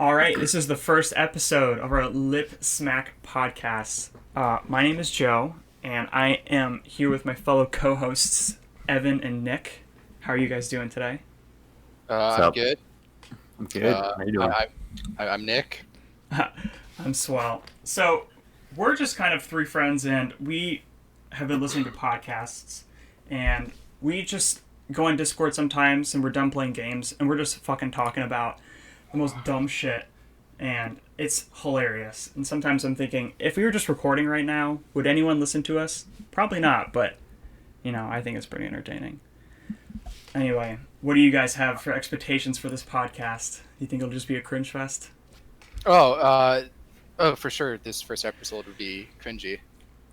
All right, this is the first episode of our Lip Smack podcast. My name is Joe, and I am here with my fellow co-hosts Evan and Nick. How are you guys doing today? I'm up? good. I'm good. How you doing? I'm Nick. I'm swell. So, we're just kind of three friends, and we have been listening to podcasts, and we just go on Discord sometimes, and we're done playing games, and we're just fucking talking about the most dumb shit, and it's hilarious. And sometimes I'm thinking, if we were just recording right now, would anyone listen to us? Probably not, but, I think it's pretty entertaining. Anyway, what do you guys have for expectations for this podcast? You think it'll just be a cringe fest? For sure. This first episode would be cringy.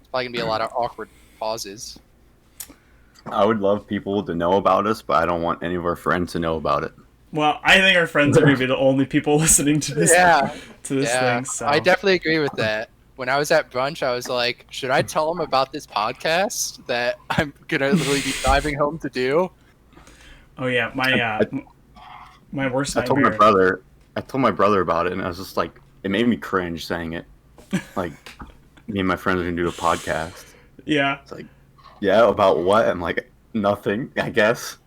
It's probably gonna be a lot of awkward pauses. I would love people to know about us, but I don't want any of our friends to know about it. Well, I think our friends are going to be the only people listening to this thing. So. I definitely agree with that. When I was at brunch, I was like, should I tell them about this podcast that I'm gonna literally be driving home to do? Oh yeah, my worst I told nightmare. I told my brother about it, and I was just like, it made me cringe saying it. Like, me and my friends are gonna do a podcast. Yeah. It's like, yeah, about what? I'm like, nothing, I guess.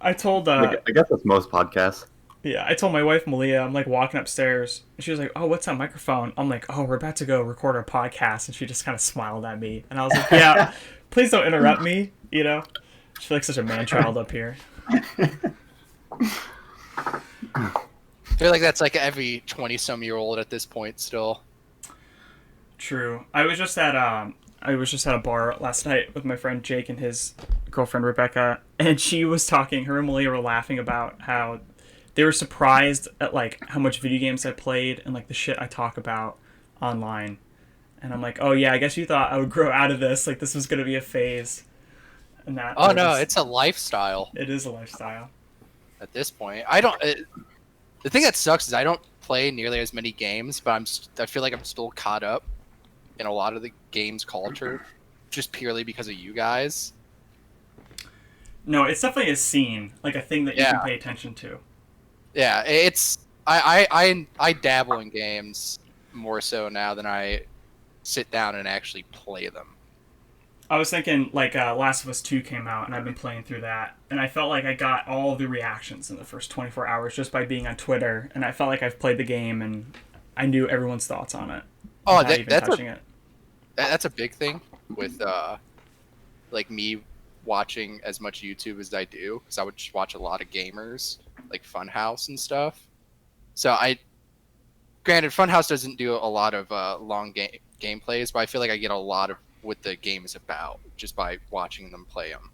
I told I guess that's most podcasts. Yeah, I told my wife Malia, I'm like walking upstairs, and she was like, "Oh, what's that microphone?" I'm like, "Oh, we're about to go record our podcast," and she just kind of smiled at me, and I was like, "Yeah, please don't interrupt me," She's like such a man child up here. I feel like that's like every 20-some-year-old at this point still. True. I was just at a bar last night with my friend Jake and his girlfriend Rebecca, and she was talking. Her and Malia were laughing about how they were surprised at like how much video games I played and like the shit I talk about online. And I'm like, oh yeah, I guess you thought I would grow out of this. Like this was gonna be a phase. And that. Oh no, it's a lifestyle. It is a lifestyle. At this point, the thing that sucks is I don't play nearly as many games, but I feel like I'm still caught up in a lot of the games culture, just purely because of you guys. No, it's definitely a scene, like a thing that you can pay attention to. Yeah, I dabble in games more so now than I sit down and actually play them. I was thinking, like, Last of Us 2 came out, and I've been playing through that, and I felt like I got all of the reactions in the first 24 hours just by being on Twitter, and I felt like I've played the game, and I knew everyone's thoughts on it. Oh, that's a big thing with, like, me watching as much YouTube as I do, because I would just watch a lot of gamers, like Funhouse and stuff. So granted, Funhouse doesn't do a lot of long gameplays, but I feel like I get a lot of what the game is about just by watching them play them.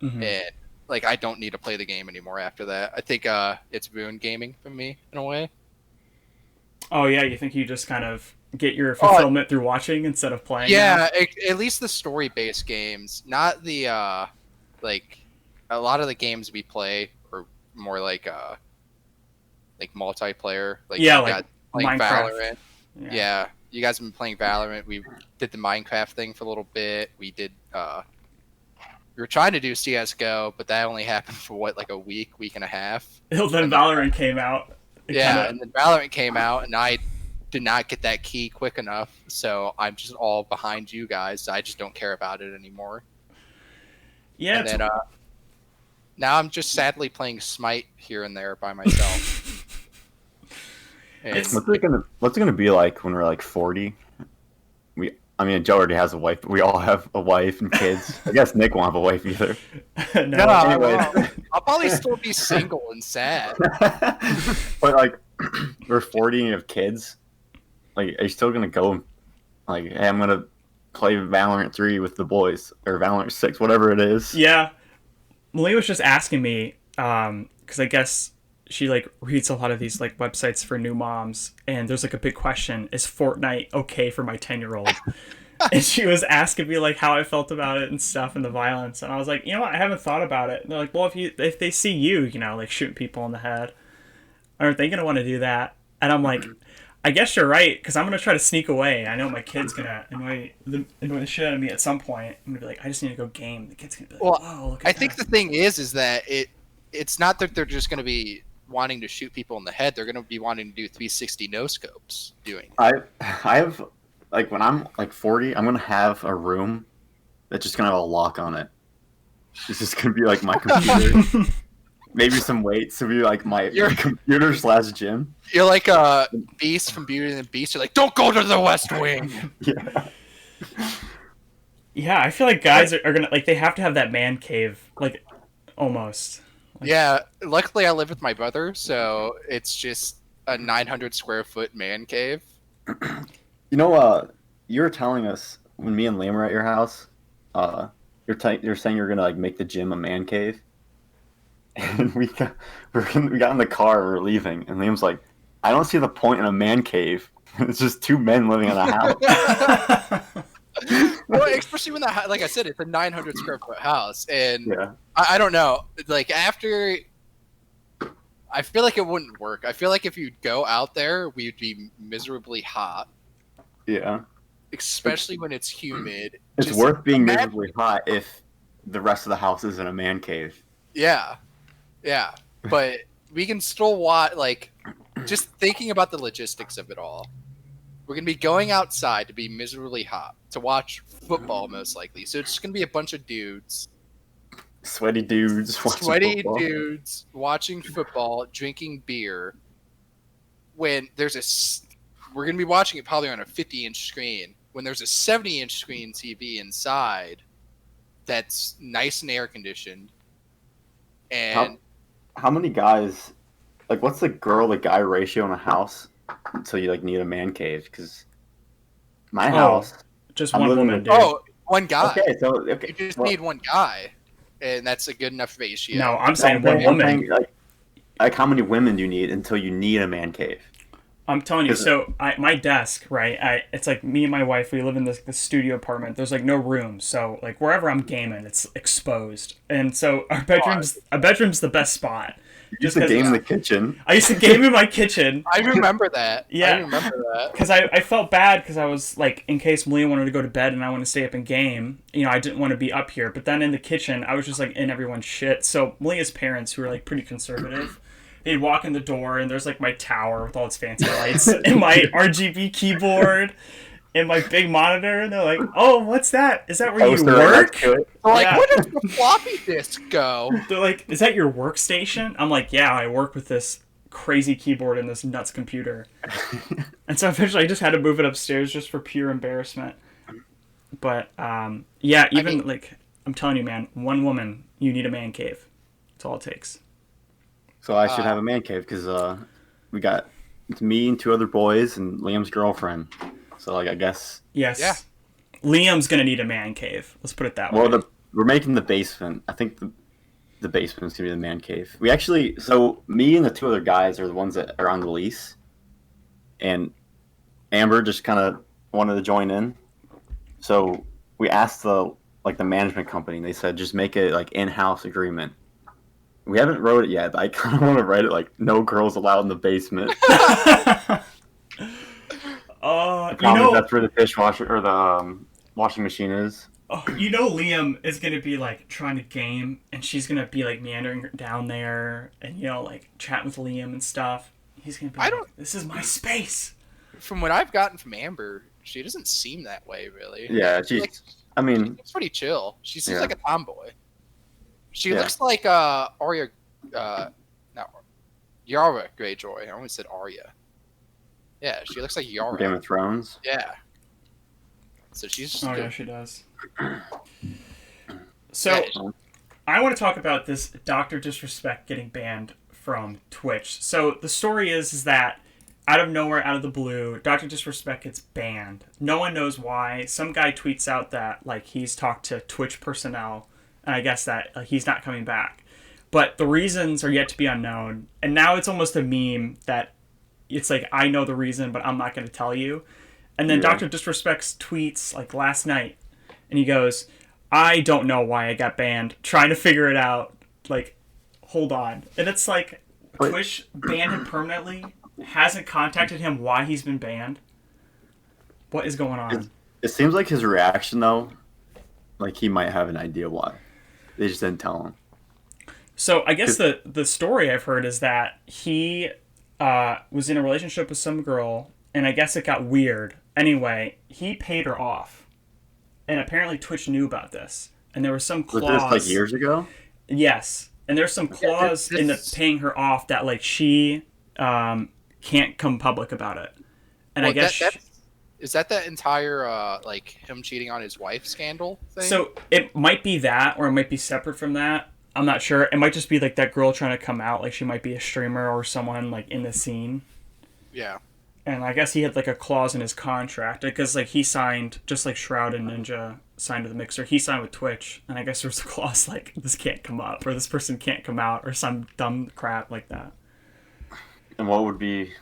Mm-hmm. And like I don't need to play the game anymore after that. I think it's ruined gaming for me in a way. Oh yeah, you think you just kind of get your fulfillment through watching instead of playing? Yeah, at least the story-based games, not the like a lot of the games we play are more like multiplayer. Like playing Minecraft. Valorant. Yeah, you guys have been playing Valorant. We did the Minecraft thing for a little bit. We did. We were trying to do CS:GO, but that only happened for like a week and a half. Then Valorant came out. And then Valorant came out, and I did not get that key quick enough, so I'm just all behind you guys. I just don't care about it anymore. Yeah. And then now I'm just sadly playing Smite here and there by myself. What's it gonna be like when we're like 40? Joe already has a wife, but we all have a wife and kids. I guess Nick won't have a wife either. No, I'll probably still be single and sad. But like, we're 40 and you have kids. Like, are you still gonna go? Like, hey, I'm gonna play Valorant 3 with the boys or Valorant 6, whatever it is. Yeah, Malia was just asking me because I guess she like reads a lot of these like websites for new moms, and there's like a big question: is Fortnite okay for my 10-year-old? And she was asking me like how I felt about it and stuff and the violence, and I was like, what, I haven't thought about it. And they're like, well, if they see you like shooting people in the head, aren't they gonna want to do that? And I'm like, I guess you're right, because I'm gonna try to sneak away. I know my kid's gonna annoy the shit out of me at some point. I'm gonna be like, I just need to go game. The kid's gonna be like, whoa, look at that. I think the thing is that it's not that they're just gonna be wanting to shoot people in the head. They're going to be wanting to do 360 no scopes doing. I have like when I'm like 40, I'm gonna have a room that's just gonna have a lock on it. It's just gonna be like my computer, maybe some weights to be like my computer / gym. You're like a Beast from Beauty and the Beast. You're like, don't go to the West Wing. Yeah. Yeah, I feel like guys are gonna like they have to have that man cave, like almost. Like, Yeah, luckily I live with my brother, so it's just a 900 square foot man cave. You know, you were telling us when me and Liam were at your house, you're saying you're gonna like make the gym a man cave, and we got in the car, we were leaving, and Liam's like, I don't see the point in a man cave. It's just two men living in a house. Well, especially when like I said, it's a 900 square foot house, and Yeah. I don't know. Like after, I feel like it wouldn't work. I feel like if you go out there, we'd be miserably hot, Yeah. especially when it's humid. It's Just worth being imagine- miserably hot if the rest of the house isn't a man cave. Yeah, but we can still watch. Like, just thinking about the logistics of it all. We're gonna be going outside to be miserably hot to watch football, most likely. So it's just gonna be a bunch of dudes, Sweaty dudes. watching sweaty football. dudes, watching football, drinking beer. When we're gonna be watching it probably on a 50-inch screen. When there's a 70-inch screen TV inside, that's nice and air conditioned. And How many guys? Like, what's the girl to guy ratio in a house until you like need a man cave? Because my house. just I'm one living woman, with- dude. one guy. Okay, so okay. You just well, need one guy, and that's a good enough ratio. No, I'm saying no, one I'm woman. saying, like how many women do you need until you need a man cave? I'm telling you. Is it- So my desk, right? It's like me and my wife. We live in this studio apartment. There's like no room, so like wherever I'm gaming, it's exposed. And so our bedroom's the best spot. You used Just to 'cause game in the it's- kitchen. I used to game in my kitchen. I remember that. Yeah. I remember that. Because I felt bad because I was like, in case Malia wanted to go to bed and I want to stay up and game, I didn't want to be up here. But then in the kitchen, I was just like in everyone's shit. So Malia's parents, who are like pretty conservative, they'd walk in the door and there's like my tower with all its fancy lights and my RGB keyboard and my big monitor. And they're like, oh, what's that? Is that where you Poster right work? next to it. Like, Yeah. where does the floppy disk go? They're like, is that your workstation? I'm like, yeah, I work with this crazy keyboard and this nuts computer. And so eventually I just had to move it upstairs just for pure embarrassment. But yeah, even like I'm telling you, man, one woman, you need a man cave. That's all it takes. So I should have a man cave because it's me and two other boys and Liam's girlfriend. So like I guess Yes. Yeah. Liam's gonna need a man cave. Let's put it that way. we're making the basement. I think the basement's gonna be the man cave. So me and the two other guys are the ones that are on the lease, and Amber just kind of wanted to join in. So we asked the management company. And they said just make it like in-house agreement. We haven't wrote it yet, but I kind of want to write it like no girls allowed in the basement. That's where the dishwasher or the washing machine is. Liam is gonna be like trying to game, and she's gonna be like meandering down there, and like chat with Liam and stuff. He's gonna be this is my space. From what I've gotten from Amber, she doesn't seem that way, really. Yeah, She looks pretty chill. She seems like a tomboy. She looks like Arya, not Yara Greyjoy. I almost said Arya. Yeah, she looks like Yara. Game of Thrones. Yeah. So she's just Oh good. yeah, she does. So I want to talk about this Dr. Disrespect getting banned from Twitch. So the story is that out of nowhere, out of the blue, Dr. Disrespect gets banned. No one knows why. Some guy tweets out that like he's talked to Twitch personnel, and I guess that he's not coming back. But the reasons are yet to be unknown. And now it's almost a meme that it's like, I know the reason, but I'm not going to tell you. And then Dr. Disrespect's tweets like last night, and he goes, I don't know why I got banned. Trying to figure it out. Like, hold on. And it's like, Twitch banned him permanently, hasn't contacted him why he's been banned. What is going on? It seems like his reaction, though, like he might have an idea why. They just didn't tell him. So I guess the story I've heard is that he was in a relationship with some girl, and I guess it got weird. Anyway, he paid her off, and apparently Twitch knew about this, and there was some Was clause. this like years ago? Yes, and there's some clause in the paying her off that like she can't come public about it, and I guess. Is that entire like him cheating on his wife scandal thing? So it might be that, or it might be separate from that. I'm not sure. It might just be like that girl trying to come out, like she might be a streamer or someone like in the scene. Yeah. And I guess he had like a clause in his contract because like he signed, just like Shroud and Ninja signed with Mixer. He signed with Twitch, and I guess there was a clause like this can't come up or this person can't come out or some dumb crap like that. And what would be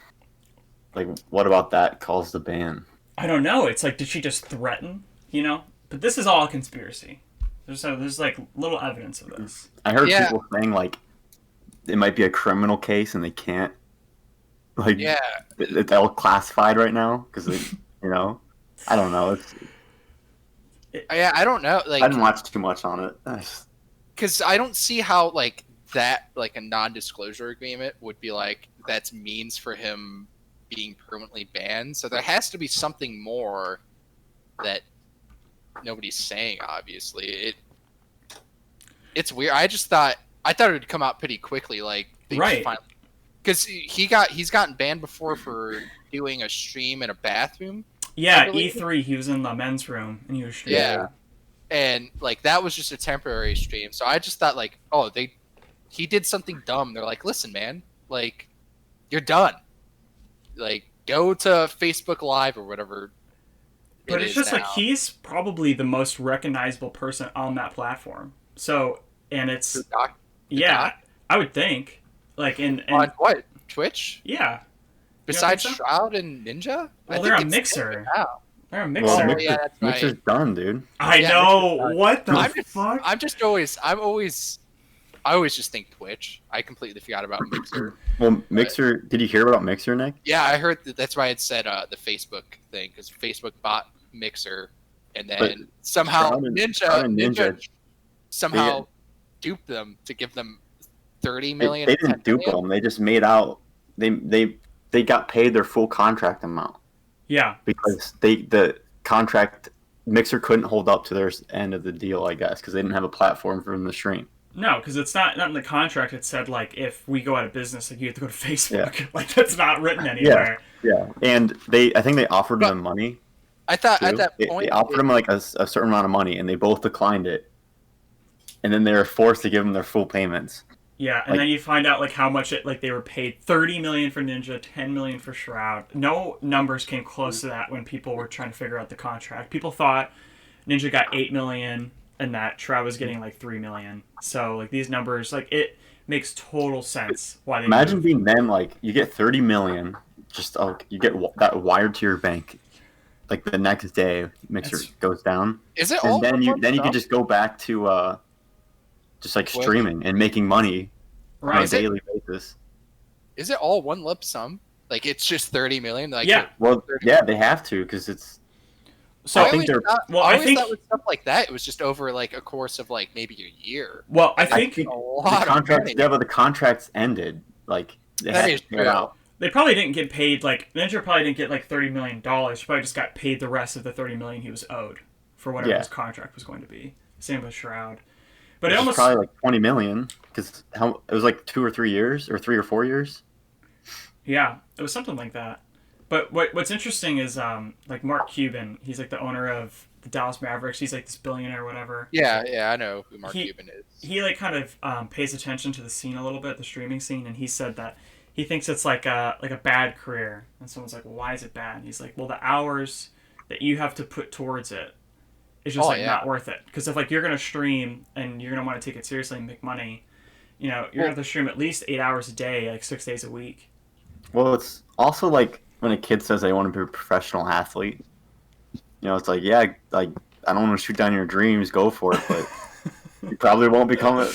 like? What about that caused the ban? I don't know. It's like, did she just threaten? You know? But this is all a conspiracy. There's like little evidence of this. I heard people saying like it might be a criminal case and they can't. Like, it's all classified right now because you know, I don't know. I don't know. Like, I didn't watch too much on it. Because I don't see how like that, like a non-disclosure agreement would be like that's means for him being permanently banned. So there has to be something more that nobody's saying. Obviously, it's weird. I thought it would come out pretty quickly. Like, right. Because he's gotten banned before for doing a stream in a bathroom. Yeah, E3, he was in the men's room and he was streaming. Yeah, and like that was just a temporary stream. So I just thought like, oh, he did something dumb. They're like, listen, man, like you're done. Like go to Facebook Live or whatever. But it's just like he's probably the most recognizable person on that platform. So and it's I would think. Like on what? Twitch? Yeah. Besides Shroud and Ninja? Well, they're a Mixer. They're a Mixer. Well, that's right. Mixer's done, dude. I know. What the fuck? I always just think Twitch. I completely forgot about Mixer. Well, Mixer. Did you hear about Mixer, Nick? Yeah, I heard that's why it said the Facebook thing because Facebook bought Mixer, and then somehow Ninja somehow duped them to give them 30 million. They didn't dupe them. They just made out. They got paid their full contract amount. Yeah. Because the contract Mixer couldn't hold up to their end of the deal, I guess, because they didn't have a platform for them to stream. No, because it's not in the contract. It said like if we go out of business, like you have to go to Facebook. Yeah. Like that's not written anywhere. Yeah. And I think they offered them money. I thought at that point they offered them like a certain amount of money, and they both declined it. And then they were forced to give them their full payments. Yeah, and then you find out like how much they were paid. 30 million for Ninja, 10 million for Shroud. No numbers came close to that when people were trying to figure out the contract. People thought Ninja got 8 million and that Shroud was getting like 3 million. So like these numbers, like it makes total sense why they imagine being them. Like you get 30 million, just you get that wired to your bank. Like the next day, Mixer goes down. Is it? And all then you can just go back to just like streaming and making money on a daily basis. Is it all one lump sum? Like it's just 30 million? Like yeah. Well, yeah, they have to because it's. So I think thought with stuff like that, it was just over like a course of like maybe a year. Well, I think the contract. Yeah, but the contracts ended. Like that is true. Out. They probably didn't get paid like Ninja probably didn't get like $30 million. He probably just got paid the rest of the 30 million he was owed for whatever his contract was going to be. Same with Shroud. But it almost probably like 20 million because it was like 2 or 3 years or 3 or 4 years. Yeah, it was something like that. But what's interesting is like Mark Cuban, he's like the owner of the Dallas Mavericks. He's like this billionaire or whatever. Yeah, I know who Mark Cuban is. He like kind of pays attention to the scene a little bit, the streaming scene, and he said that he thinks it's like a bad career. And someone's like, well, why is it bad? And he's like, well, the hours that you have to put towards it is just not worth it. Because if like you're gonna stream and you're gonna want to take it seriously and make money, you know, you're gonna have to stream at least 8 hours a day, like 6 days a week. Well, it's also like when a kid says they want to be a professional athlete. You know, it's like, yeah, like I don't want to shoot down your dreams, go for it, but you probably won't become it.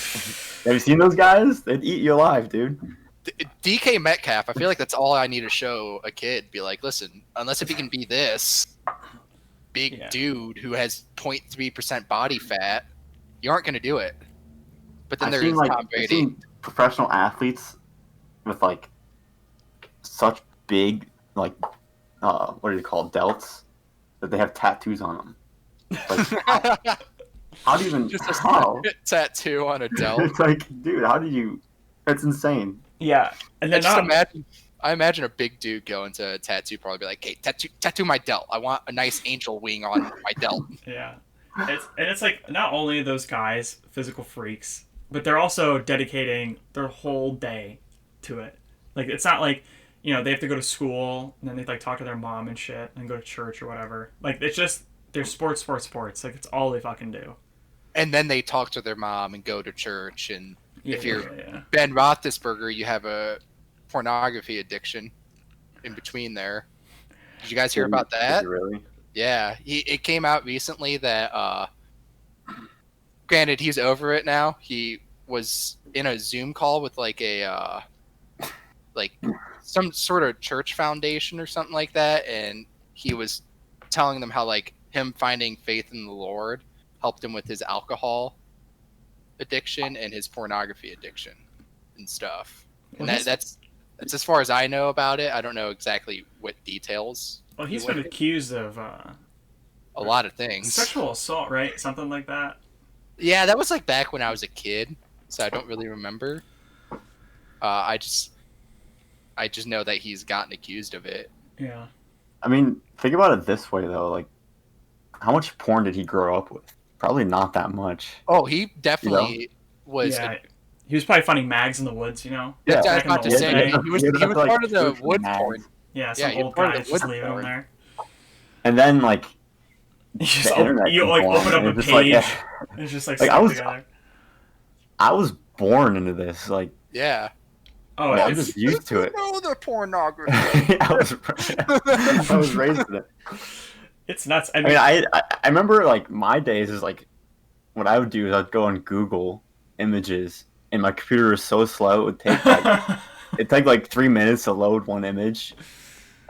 Have you seen those guys? They'd eat you alive, dude. DK Metcalf, I feel like that's all I need to show a kid. Be like, listen, unless if he can be this big dude who has 0.3% body fat, you aren't going to do it. But then I've there's seen like Tom I've Brady. seen professional athletes with like such big like what do you call it, delts that they have tattoos on them. Like how do you even Just a how? tattoo on a delt. It's like, dude, how do you? That's insane. Yeah, and I then just not imagine. I imagine a big dude going to a tattoo parlor, be like, "Hey, tattoo my delt. I want a nice angel wing on my delt." yeah, it's like not only are those guys physical freaks, but they're also dedicating their whole day to it. Like it's not like they have to go to school and then they like talk to their mom and shit and go to church or whatever. Like it's just they're sports. Like it's all they fucking do. And then they talk to their mom and go to church. And Yeah, if you're yeah. Ben Roethlisberger, you have a pornography addiction in between there. Did you guys hear about that? Really? Yeah, it came out recently that, granted, he's over it now. He was in a Zoom call with like like some sort of church foundation or something like that, and he was telling them how like him finding faith in the Lord helped him with his alcohol addiction and his pornography addiction and stuff. And Well, that's as far as I know about it. I don't know exactly what details. Well, he's he been went accused of a lot of things. sexual assault, right? Something like that. Yeah, that was like back when I was a kid, so I don't really remember. I just know that he's gotten accused of it. Yeah. I mean, think about it this way though. Like, how much porn did he grow up with? Probably not that much. Oh, he definitely was. Yeah. He was probably finding mags in the woods, I Yeah. was back in about the to old say days. he was You'd have to, like, part of the search for wood mags. porn. Yeah, some Yeah, he was old part of guys the just wood leaving them porn. there. And then like You just the internet you came like along, open up and a it's just page. like, And it's just like, Like, stuck I was- together. I was born into this. Like, Yeah. Oh, I'm it's just used to it. No, the pornography. I was raised in it. it's nuts. I mean, I remember like my days is like what I would do is I'd go on Google Images, and my computer was so slow it would take like it'd take like 3 minutes to load one image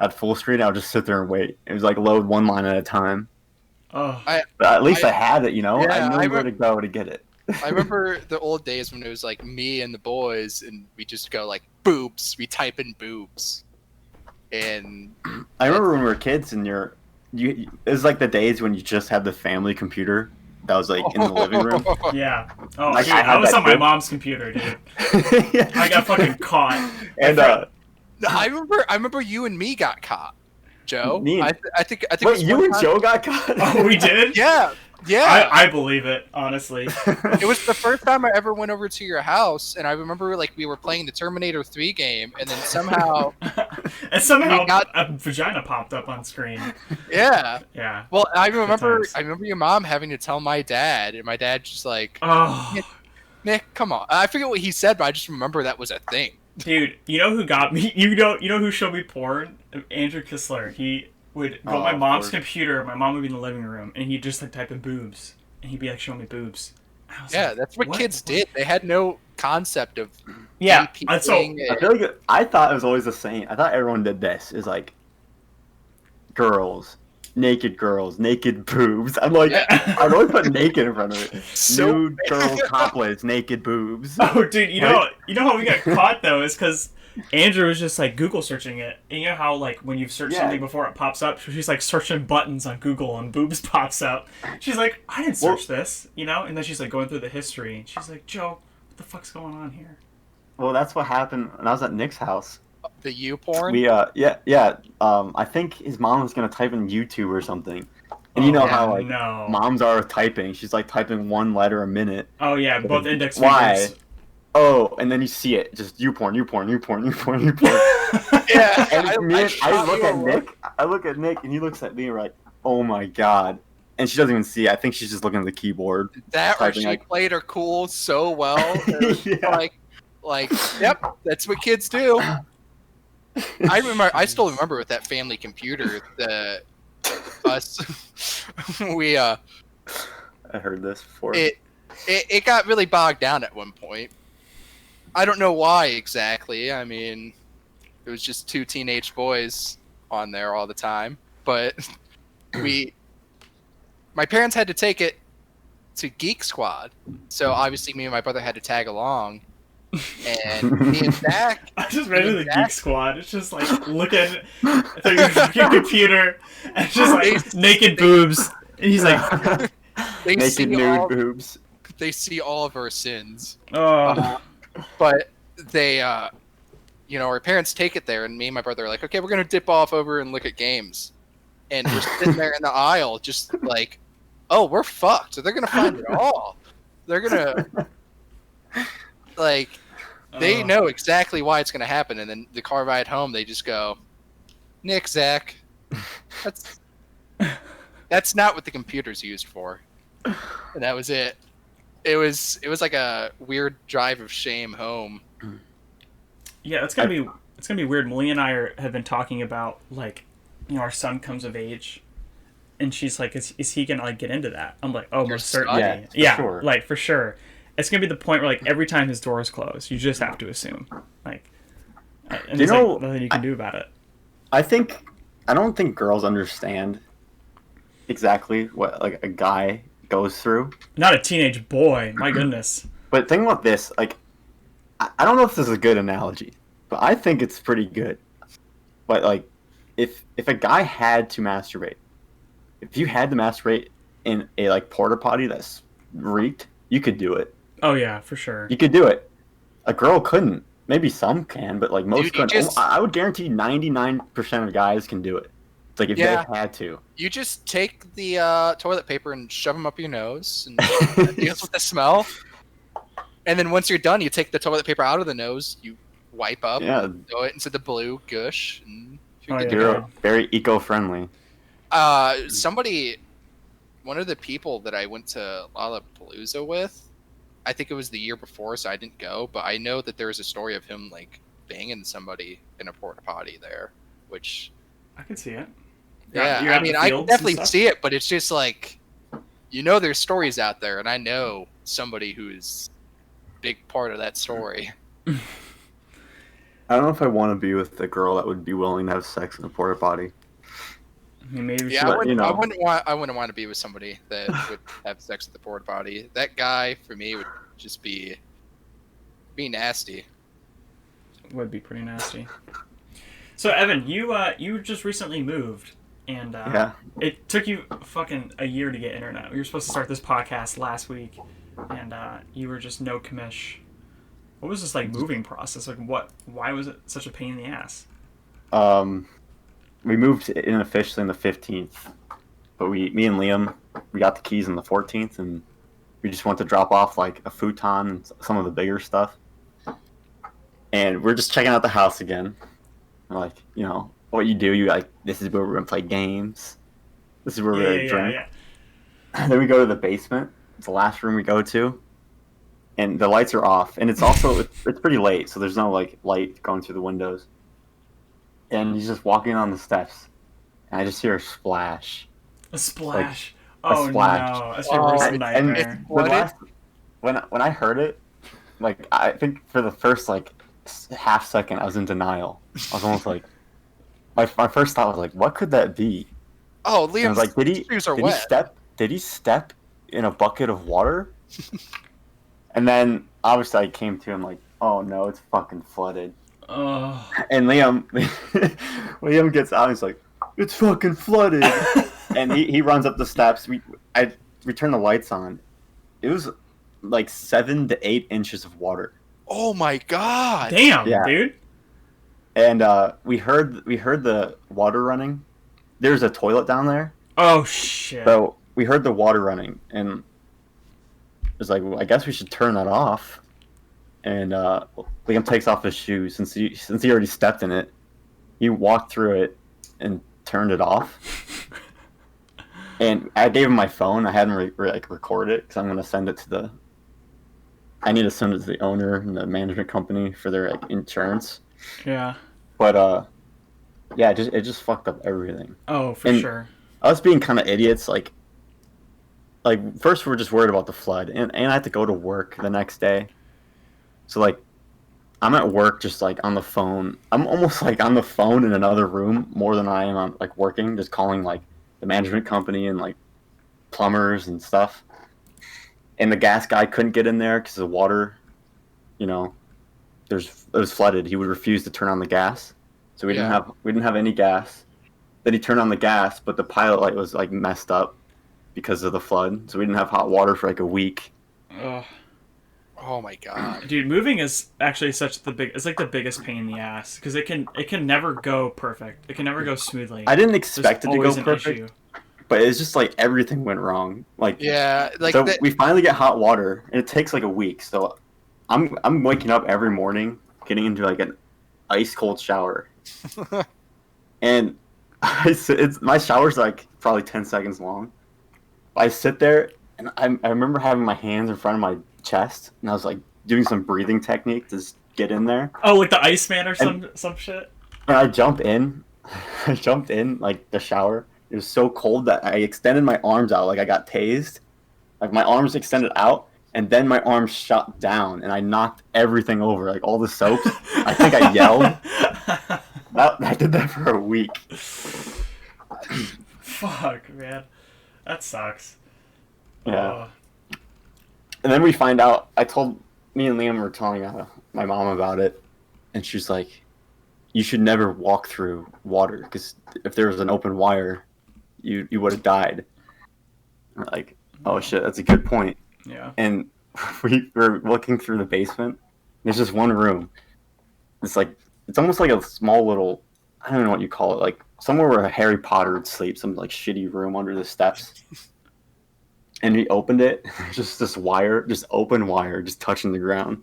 at full screen. I would just sit there and wait. It was like load one line at a time. oh, But at least I had it, Yeah, I knew I where to go to get it. I remember the old days when it was like me and the boys, and we just go like boobs. We type in boobs, and I remember when we were kids and you it was like the days when you just had the family computer that was like in the living room. yeah. Oh, Like, dude, I I had was that on my too. mom's computer, dude. I got fucking caught. And I remember you and me got caught, Joe. Me and- I think. it wait, was you one and time- Joe got caught? Oh, we did? Yeah. I believe it, honestly. It was the first time I ever went over to your house, and I remember like we were playing the Terminator 3 game, and then somehow, And somehow We got- a vagina popped up on screen. yeah. Yeah. Well, I remember times. your mom having to tell my dad, and my dad just like, Oh, Nick, come on. I forget what he said, but I just remember that was a thing. dude, you know who got me? You know who showed me porn? Andrew Kistler. He would go on my Oh, of mom's course. computer. My mom would be in the living room, and he'd just like type in boobs, and he'd be like showing me boobs. I was Yeah, like, that's what kids did. They had no concept of Yeah, that's so. peeping I and- feel like I thought it was always the same. I thought everyone did this. Is like girls, naked boobs. I'm like, I'd always put naked in front of it. So- Nude girl topless, naked boobs. Oh, dude, you know how we got caught though is because Andrew was just like Google searching it, and you know how like when you've searched Yeah. something before it pops up, she's like searching buttons on Google and boobs pops up. She's like, I didn't search this, and then she's like going through the history, and she's like, Joe, what the fuck's going on here? Well, that's what happened when I was at Nick's house. the U porn. We I think his mom was gonna type in YouTube or something, and you know Oh, how like no. moms are with typing. She's like typing one letter a minute. Oh yeah, both index Why? fingers. Oh, and then you see it, just you porn. Yeah, And me and I shot look you at a Nick. I look at Nick, and he looks at me and we're like, "Oh my god!" And she doesn't even see it. I think she's just looking at the keyboard. That or typing, she like- played her cool so well. It was Yeah. like, yep, that's what kids do. I still remember with that family computer, we I heard this before. it got really bogged down at one point. I don't know why exactly. I mean, it was just two teenage boys on there all the time, but my parents had to take it to Geek Squad. So obviously, me and my brother had to tag along, and me and Zach. I just imagine the Geek Squad. It's just like looking through your fucking computer and just like naked boobs. And he's like, They Naked see nude all, boobs. they see all of our sins, oh, but they, our parents take it there, and me and my brother are like, okay, we're gonna dip off over and look at games, and we're sitting there in the aisle, just like, oh, we're fucked. So they're gonna find it all. They're gonna like. They Oh. know exactly why it's going to happen, and then the car ride home, they just go, "Nick, Zach, that's not what the computer's used for," and that was it. It was like a weird drive of shame home. Yeah, it's gonna be weird. Malia and I have been talking about like, our son comes of age, and she's like, is he gonna like get into that? I'm like, oh, Your most son? certainly, Yeah, for sure. like for sure. It's gonna be the point where like every time his door is closed, you just have to assume like, and there's like nothing you can do about it. I don't think girls understand exactly what like a guy goes through. Not a teenage boy, my goodness. But think about this, like, I don't know if this is a good analogy, but I think it's pretty good. But like, if a guy had to masturbate, if you had to masturbate in a like porta potty that's reeked, you could do it. Oh yeah, for sure. You could do it. A girl couldn't. Maybe some can, but like most Dude, you couldn't. just- I would guarantee 99% of guys can do it. It's like if Yeah. they had to. You just take the toilet paper and shove them up your nose, and it deals with the smell. And then once you're done, you take the toilet paper out of the nose, you wipe up, Yeah, throw it into the blue gush, and you're Oh, good yeah. to go. you're very eco-friendly. One of the people that I went to Lollapalooza with, I think it was the year before, so I didn't go, but I know that there was a story of him like banging somebody in a porta potty there, which I can see it. yeah, You're I out in mean the I fields and definitely stuff? see it, but it's just like, there's stories out there, and I know somebody who's a big part of that story. I don't know if I want to be with a girl that would be willing to have sex in a porta potty. I mean, maybe we Yeah, should- But, I wouldn't want to be with somebody that would have sex at the porta potty. That guy for me would just be nasty. would be pretty nasty. So Evan, you just recently moved, and Yeah. it took you fucking a year to get internet. We were supposed to start this podcast last week, and you were just no commish. What was this like moving process? Like, why was it such a pain in the ass? We moved in officially on the 15th, but me and Liam, we got the keys on the 14th, and we just went to drop off like a futon and some of the bigger stuff. And we're just checking out the house again. Like, what you do, you like, this is where we're gonna play games. This is where we're gonna drink. Then we go to the basement. It's the last room we go to, and the lights are off. And it's also it's pretty late, so there's no like light going through the windows. And he's just walking on the steps, and I just hear a splash. A splash. a Oh splash. no, that's your worst And- nightmare. The last, when I heard it, like I think for the first like half second, I was in denial. I was almost like, my first thought was like, what could that be? Oh, And I Liam's was like, shoes are wet. Did he step in a bucket of water? And then obviously I came to him like, oh no, it's fucking flooded. Oh. And Liam gets out and he's like, it's fucking flooded. And he runs up the steps. We turn the lights on. It was like 7 to 8 inches of water. Oh my god! Damn, Yeah. dude. And we heard the water running. There's a toilet down there. Oh shit. So we heard the water running, and it was like, well, I guess we should turn that off. And Liam takes off his shoes since he already stepped in it. He walked through it and turned it off. And I gave him my phone. I hadn't recorded it because I'm gonna send it to I need to send it to the owner and the management company for their like insurance. Yeah. But yeah, it just fucked up everything. Oh, for And- sure. Us being kind of idiots, like first we're just worried about the flood, and I had to go to work the next day, so like I'm at work just like on the phone. I'm almost like on the phone in another room more than I am on like working, just calling like the management company and like plumbers and stuff. and the gas guy couldn't get in there because the water, you know, it was flooded. He would refuse to turn on the gas, so we didn't have any gas. Then he turned on the gas, but the pilot light was like messed up because of the flood, so we didn't have hot water for like a week. Ugh. Oh my god. Dude, moving is actually it's like the biggest pain in the ass because it can never go perfect. It can never go smoothly. I didn't expect it to always go an perfect, issue. but it's just like everything went wrong. Like Yeah, like so we finally get hot water, and it takes like a week. So I'm waking up every morning, getting into like an ice cold shower, and my shower's like probably 10 seconds long. I sit there, and I remember having my hands in front of my chest, and I was like doing some breathing technique to just get in there. Oh, like the Iceman or some shit. And I jumped in, like the shower. It was so cold that I extended my arms out like I got tased. Like my arms extended out, and then my arms shot down, and I knocked everything over, like all the soaps. I think I yelled. I did that for a week. Fuck, man. That sucks. Yeah. And then we find out, me and Liam were telling my mom about it, and she's like, you should never walk through water, because if there was an open wire, you would have died. We're like, oh shit, that's a good point. Yeah. And we were looking through the basement. There's just one room. It's almost like a small little, I don't know what you call it, like somewhere where Harry Potter would sleep, some like shitty room under the steps. And we opened it, just this wire, just open wire, just touching the ground.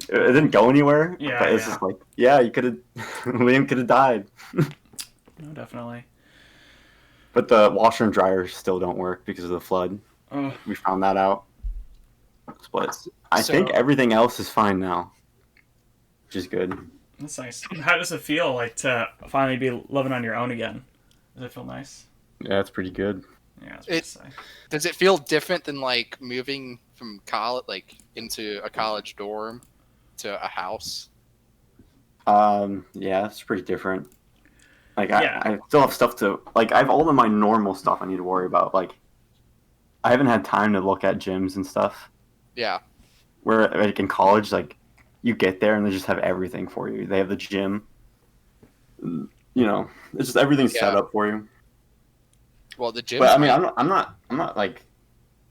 It didn't go anywhere, but it's just like, yeah, you could have, Liam could have died. No, definitely. But the washer and dryer still don't work because of the flood. We found that out. But I think everything else is fine now, which is good. That's nice. How does it feel like to finally be living on your own again? Does it feel nice? Yeah, it's pretty good. Yeah, does it feel different than like moving from college, like into a college dorm to a house? Yeah, it's pretty different. Like I still have stuff to like. I have all of my normal stuff I need to worry about. Like I haven't had time to look at gyms and stuff. Yeah. Where like in college, like you get there and they just have everything for you. They have the gym. You know, it's just everything's set up for you. Well, the gym. But I mean, I'm not like,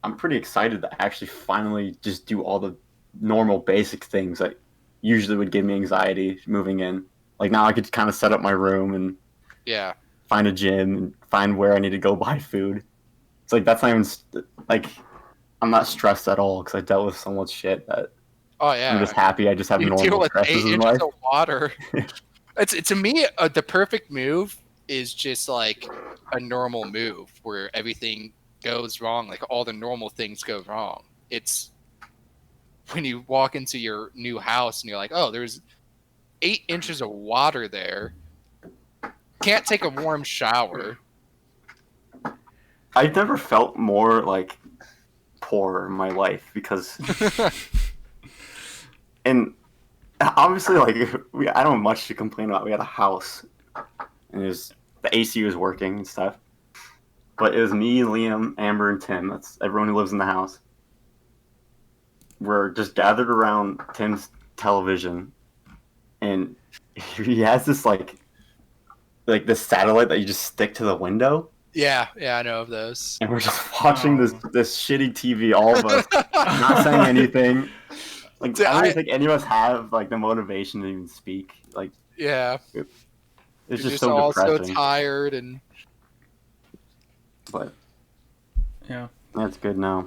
I'm pretty excited to actually finally just do all the normal basic things that usually would give me anxiety moving in. Like now I could kind of set up my room and find a gym and find where I need to go buy food. It's like that's not even like I'm not stressed at all because I dealt with so much shit that I'm just happy I just have normal stresses in life. Of water. It's to me the perfect move is just like a normal move where everything goes wrong, like all the normal things go wrong. It's when you walk into your new house and you're like, oh, there's 8 inches of water there. Can't take a warm shower. I've never felt more like poor in my life because and obviously like I don't have much to complain about. We had a house and the AC was working and stuff. But it was me, Liam, Amber, and Tim. That's everyone who lives in the house. We're just gathered around Tim's television, and he has this like this satellite that you just stick to the window. Yeah, I know of those. And we're just watching this shitty TV, all of us, not saying anything. Like I don't think any of us have like the motivation to even speak. Like it's just so all depressing. So tired and. But yeah, that's good now.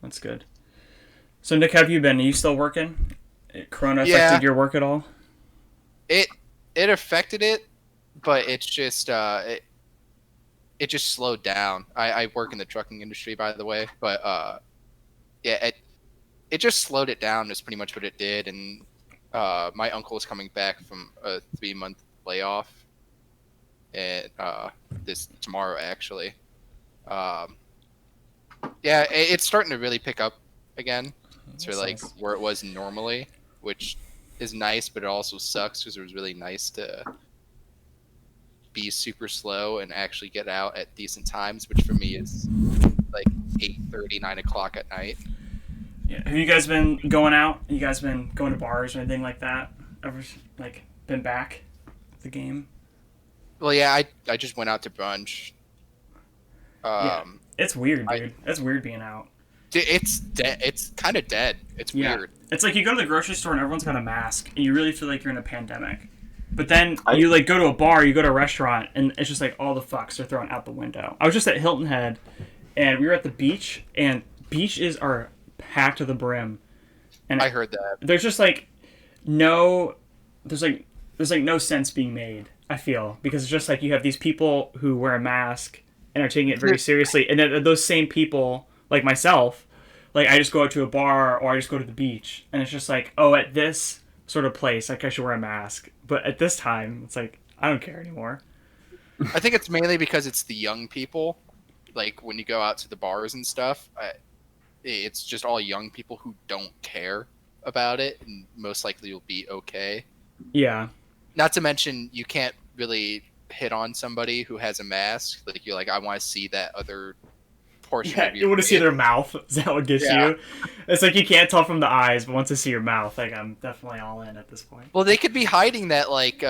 That's good. So Nick, how have you been? Are you still working? Corona affected your work at all? It affected it, but it's just it just slowed down. I work in the trucking industry, by the way, but it just slowed it down. Is pretty much what it did. And my uncle is coming back from a 3-month layoff. And this tomorrow actually. It's starting to really pick up again. It's really like where it was normally, which is nice, but it also sucks because it was really nice to be super slow and actually get out at decent times, which for me is like 8:30, 9 o'clock at night. Yeah. Have you guys been going out? You guys been going to bars or anything like that? Ever like been back at the game? Well, yeah, I just went out to brunch. Yeah. It's weird, dude. It's weird being out. It's dead. It's kind of dead. It's weird. It's like you go to the grocery store and everyone's got a mask, and you really feel like you're in a pandemic. But then you like go to a bar, you go to a restaurant, and it's just like all the fucks are thrown out the window. I was just at Hilton Head, and we were at the beach, and beaches are packed to the brim. And I heard that. There's just like no, there's no sense being made. I feel because it's just like you have these people who wear a mask and are taking it very seriously, and then those same people, like myself, like I just go out to a bar or I just go to the beach, and it's just like, oh, at this sort of place, like I should wear a mask, but at this time, it's like I don't care anymore. I think it's mainly because it's the young people. Like when you go out to the bars and stuff, it's just all young people who don't care about it, and most likely will be okay. Yeah. Not to mention, you can't really hit on somebody who has a mask. Like you're like, I want to see that other portion of you want to see their mouth. Is that what gets you? It's like you can't tell from the eyes, but once I see your mouth, like I'm definitely all in at this point. Well, they could be hiding that. Like,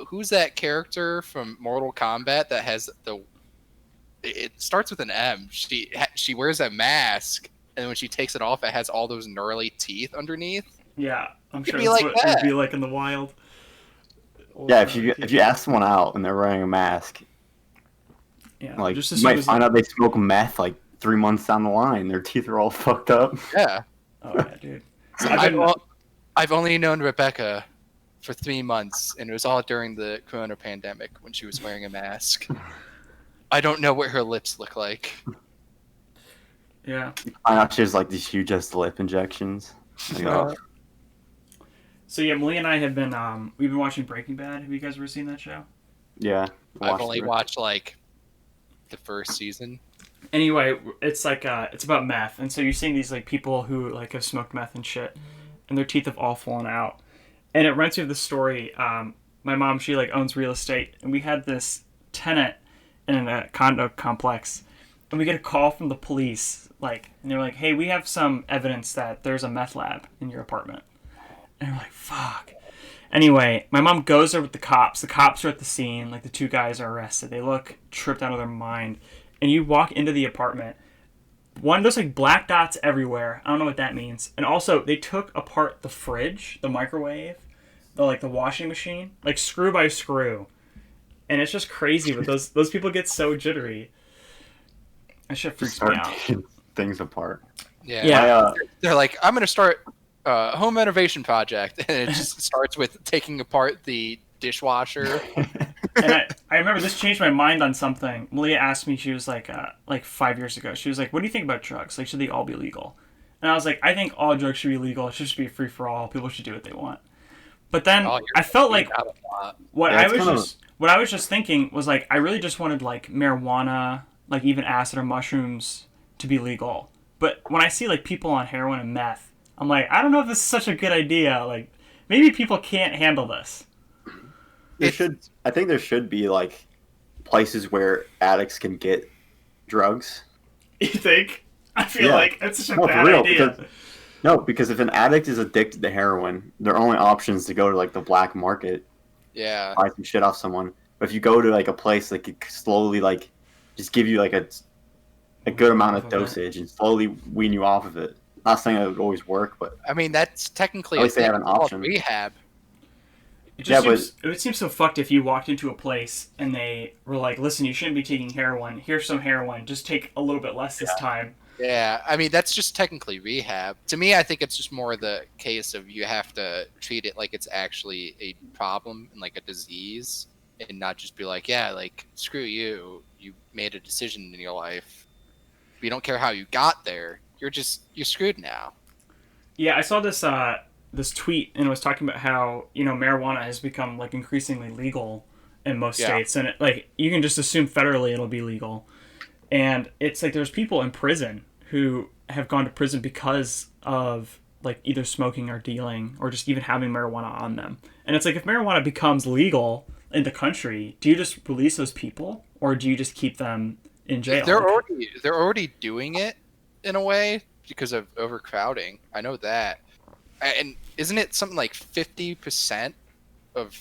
who's that character from Mortal Kombat that has the? It starts with an M. She wears a mask, and when she takes it off, it has all those gnarly teeth underneath. Yeah, I'm Could sure be that's like what that. it'd be like in the wild. Yeah, if you ask someone out and they're wearing a mask, like just you might find out they smoke meth like 3 months down the line. Their teeth are all fucked up. Yeah. Oh yeah, dude. So I've only known Rebecca for 3 months, and it was all during the Corona pandemic when she was wearing a mask. I don't know what her lips look like. Yeah. I know she has like these huge ass lip injections. Like, oh. So yeah, Malia and I have been we've been watching Breaking Bad. Have you guys ever seen that show? Yeah. I've only watched like the first season. Anyway, it's like it's about meth, and so you're seeing these like people who like have smoked meth and shit, and their teeth have all fallen out, and it reminds me of the story. My mom, she like owns real estate, and we had this tenant in a condo complex, and we get a call from the police, like, and they're like, "Hey, we have some evidence that there's a meth lab in your apartment," and we're like, "Fuck." Anyway, my mom goes there with the cops. The cops are at the scene. Like, the two guys are arrested. They look tripped out of their mind. And you walk into the apartment. One, there's like black dots everywhere. I don't know what that means. And also, they took apart the fridge, the microwave, the washing machine, like screw by screw. And it's just crazy. But those people get so jittery. That shit freaks me out. Things apart. Yeah. They're like, I'm going to start a home renovation project. And it just starts with taking apart the dishwasher. And I remember this changed my mind on something. Malia asked me, she was like 5 years ago, she was like, what do you think about drugs? Like, should they all be legal? And I was like, I think all drugs should be legal. It should just be free for all. People should do what they want. But then I felt like what I was just thinking was like, I really just wanted like marijuana, like even acid or mushrooms to be legal. But when I see like people on heroin and meth, I'm like, I don't know if this is such a good idea. Like, maybe people can't handle this. I think there should be like places where addicts can get drugs. You think? I feel like it's such a bad idea. Because if an addict is addicted to heroin, their only option is to go to like the black market. Yeah. Buy some shit off someone. But if you go to like a place that could slowly like just give you like a good amount of dosage and slowly wean you off of it. Not saying it would always work, but I mean that's technically at least they have an option. Rehab. It would seem so fucked if you walked into a place and they were like, listen, you shouldn't be taking heroin. Here's some heroin. Just take a little bit less this time. Yeah, I mean, that's just technically rehab. To me, I think it's just more the case of you have to treat it like it's actually a problem and like a disease and not just be like, yeah, like, screw you. You made a decision in your life. We don't care how you got there. You're screwed now. Yeah, I saw this tweet, and it was talking about how, marijuana has become like increasingly legal in most states, and you can just assume federally it'll be legal. And it's like there's people in prison who have gone to prison because of like either smoking or dealing or just even having marijuana on them. And it's like, if marijuana becomes legal in the country, do you just release those people or do you just keep them in jail? They're already doing it. in a way because of overcrowding. I know that. And isn't it something like 50% of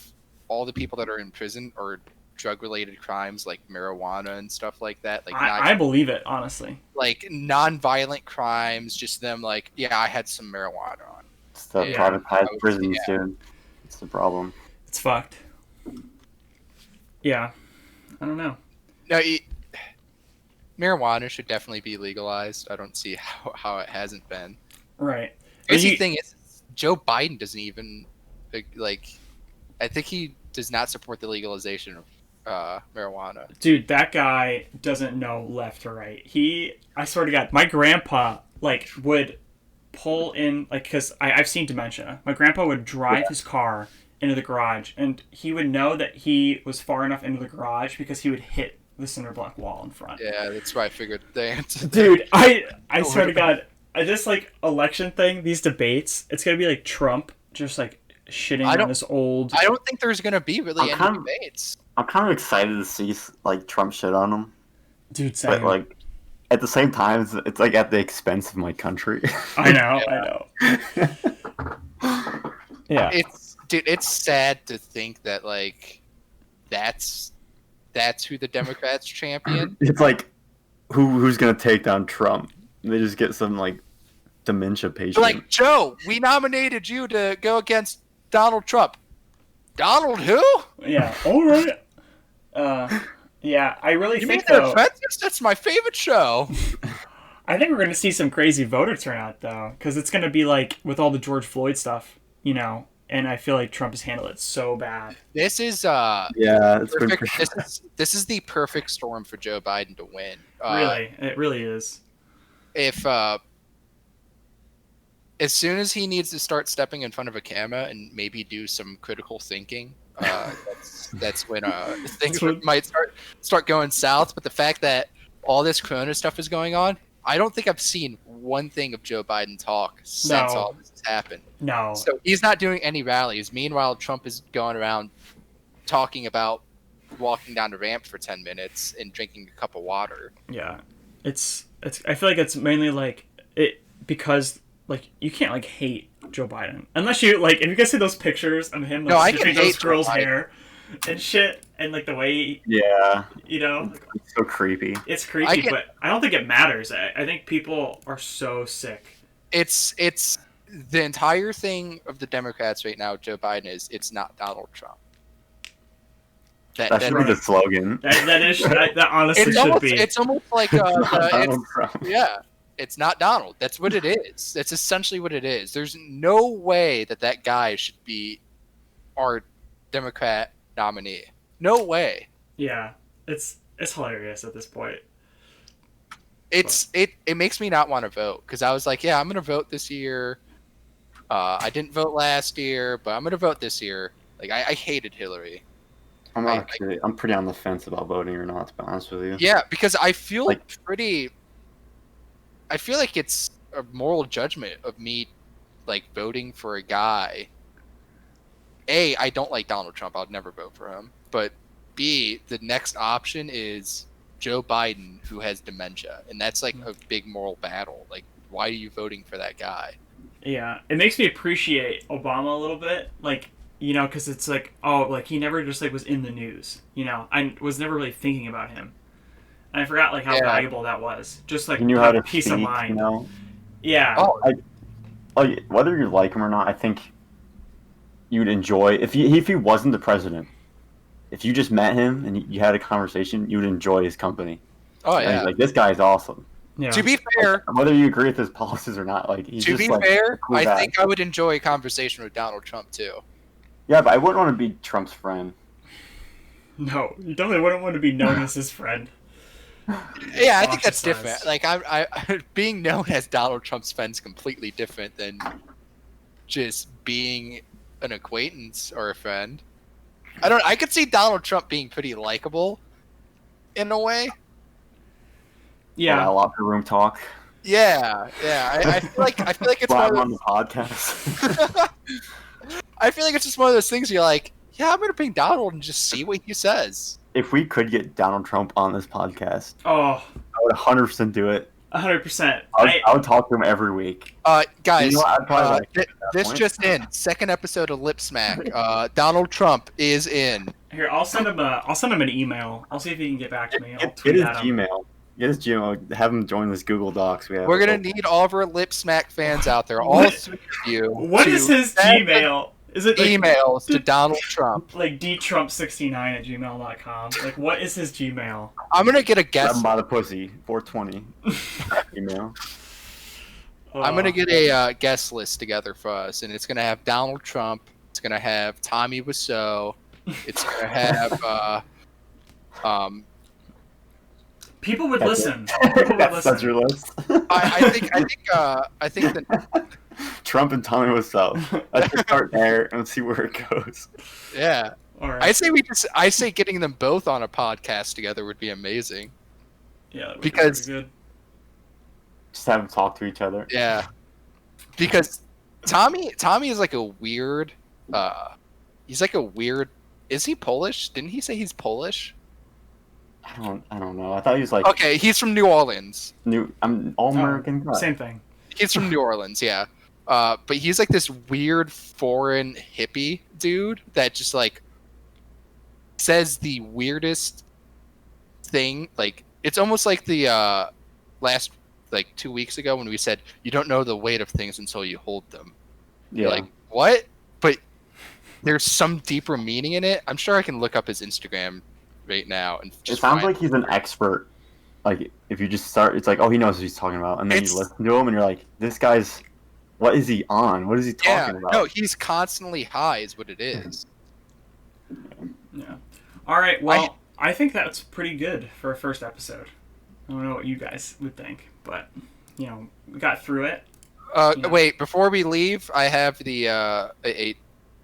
all the people that are in prison are drug-related crimes like marijuana and stuff like that? Like I believe it, honestly. like non-violent crimes, just them like, yeah, I had some marijuana on. It's the Yeah. privatized prisons, dude. It's the problem. It's fucked. Yeah. I don't know. No, marijuana should definitely be legalized. I don't see how it hasn't been. Right. Crazy thing is, Joe Biden doesn't even like. I think he does not support the legalization of marijuana. Dude, that guy doesn't know left or right. I swear to God, my grandpa like would pull in like because I've seen dementia. My grandpa would drive his car into the garage, and he would know that he was far enough into the garage because he would hit the cinder block wall in front. Yeah, that's why I figured the answer. Dude, I swear to God, this like election thing, these debates, it's gonna be like Trump just like shitting on this old. I don't think there's gonna be really any debates. I'm kind of excited to see like Trump shit on him, Dude, but same. like at the same time, it's like at the expense of my country. I know. Yeah. It's sad to think that like that's who the Democrats champion. It's like who's gonna take down Trump? They just get some like dementia patient. Like, Joe, we nominated you to go against Donald Trump. Donald who? Yeah. All right. Yeah, I really You mean think the though. Defenders? That's my favorite show. I think we're going to see some crazy voter turnout though, because it's going to be like with all the George Floyd stuff, you know. And I feel like Trump has handled it so bad. This is yeah, it's been perfect. This is the perfect storm for Joe Biden to win. Really, it really is. If as soon as he needs to start stepping in front of a camera and maybe do some critical thinking, that's when things might start going south. But the fact that all this Corona stuff is going on, I don't think I've seen one thing of Joe Biden talk since all this has happened. No. So he's not doing any rallies. Meanwhile, Trump is going around talking about walking down the ramp for 10 minutes and drinking a cup of water. Yeah. It's I feel like it's mainly like it because like you can't like hate Joe Biden unless you like if you guys see those pictures of him like sniffing those girls' hair and shit and like the way you know it's so creepy. It's creepy, but I don't think it matters. I think people are so sick. It's the entire thing of the Democrats right now. Joe Biden is it's not Donald Trump. That should be the slogan. That honestly should be. It's almost like Donald Trump. Yeah. It's not Donald. That's what it is. That's essentially what it is. There's no way that guy should be our Democrat nominee. No way. Yeah, it's hilarious at this point. It makes me not want to vote because I was like, yeah, I'm gonna vote this year. I didn't vote last year, but I'm gonna vote this year. Like I hated Hillary. I'm pretty on the fence about voting or not, to be honest with you. Yeah, because I feel I feel like it's a moral judgment of me, like, voting for a guy. A, I don't like Donald Trump. I'll never vote for him. But B, the next option is Joe Biden, who has dementia. And that's, like, a big moral battle. Like, why are you voting for that guy? Yeah, it makes me appreciate Obama a little bit. Like, you know, because it's like, oh, like, he never just, like, was in the news. You know, I was never really thinking about him. And I forgot like how valuable that was. Just like he knew how to peace speak, of mind. You know? Yeah. Whether you like him or not, I think you'd enjoy if he wasn't the president. If you just met him and you had a conversation, you would enjoy his company. Oh yeah, like this guy's awesome. Yeah. To be fair, whether you agree with his policies or not, like he's to just, be fair, cool I guy. think I would enjoy a conversation with Donald Trump too. Yeah, but I wouldn't want to be Trump's friend. No, you definitely wouldn't want to be known as his friend. Yeah, I think that's different. Like I being known as Donald Trump's friend is completely different than just being an acquaintance or a friend. I could see Donald Trump being pretty likable in a way. Yeah, locker room talk. Yeah. I feel like it's one of those, on the podcast. I feel like it's just one of those things you're like, yeah, I'm gonna bring Donald and just see what he says. If we could get Donald Trump on this podcast, oh, I would 100% do it. 100%. I would talk to him every week. Guys, You know what? I'd probably like it at that this point. just in. Second episode of Lip Smack. Donald Trump is in. Here, I'll send him an email. I'll see if he can get back to me. I'll Get tweet his at him. Gmail. Get his Gmail. Have him join this Google Docs. We're gonna need all of our Lip Smack fans out there, all three of you. What to is his send Gmail? Is it like, emails to Donald Trump? like dtrump69@gmail.com? Like, what is his Gmail? I'm gonna get a Grab guest. him by the pussy. 420. Email. I'm gonna get a guest list together for us, and it's gonna have Donald Trump. It's gonna have Tommy Wiseau. It's gonna have People would That's listen. People would That's listen. your list. I think that Trump and Tommy Wiseau. Let's just start there and see where it goes. yeah. All right. I say getting them both on a podcast together would be amazing. Yeah, that would because- be pretty Just have them talk to each other. Yeah, because Tommy is like a weird. He's like a weird. Is he Polish? Didn't he say he's Polish? I don't know. I thought he was like Okay, he's from New Orleans. I'm all American good. guy. Same thing. He's from New Orleans, yeah. But he's like this weird foreign hippie dude that just like says the weirdest thing. Like it's almost like the last like 2 weeks ago when we said you don't know the weight of things until you hold them. Yeah. You're like, what? But there's some deeper meaning in it. I'm sure I can look up his Instagram right now and It just sounds find- like he's an expert. Like if you just start, it's like, oh, he knows what he's talking about, and then It's- you listen to him, and you're like, this guy's, what is he on? What is he talking about? No, he's constantly high is what it is. Yeah. All right. Well, I think that's pretty good for a first episode. I don't know what you guys would think, but we got through it. Yeah. Wait, before we leave, I have the a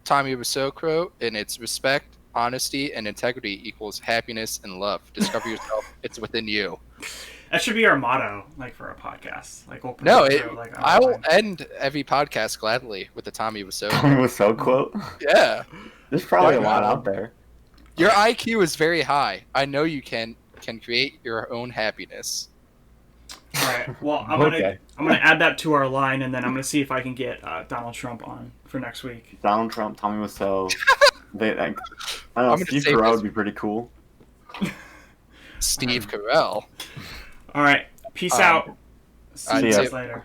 Tommy Wiseau quote, and it's respect, honesty, and integrity equals happiness and love. Discover yourself; it's within you. That should be our motto, like for a podcast. Like we'll put No, it it, through, like, I will online. end every podcast gladly with the Tommy Wiseau. Tommy Wiseau quote. Yeah, There's probably a Yeah. lot out there. your IQ is very high. I know you can create your own happiness. All right. Well, I'm Okay. gonna add that to our line, and then I'm gonna see if I can get Donald Trump on for next week. Donald Trump, Tommy Wiseau. I don't know. I'm gonna Steve save Carell this. would be pretty cool. Steve Carell. All right. Peace Um, out. See I'd you say- guys later.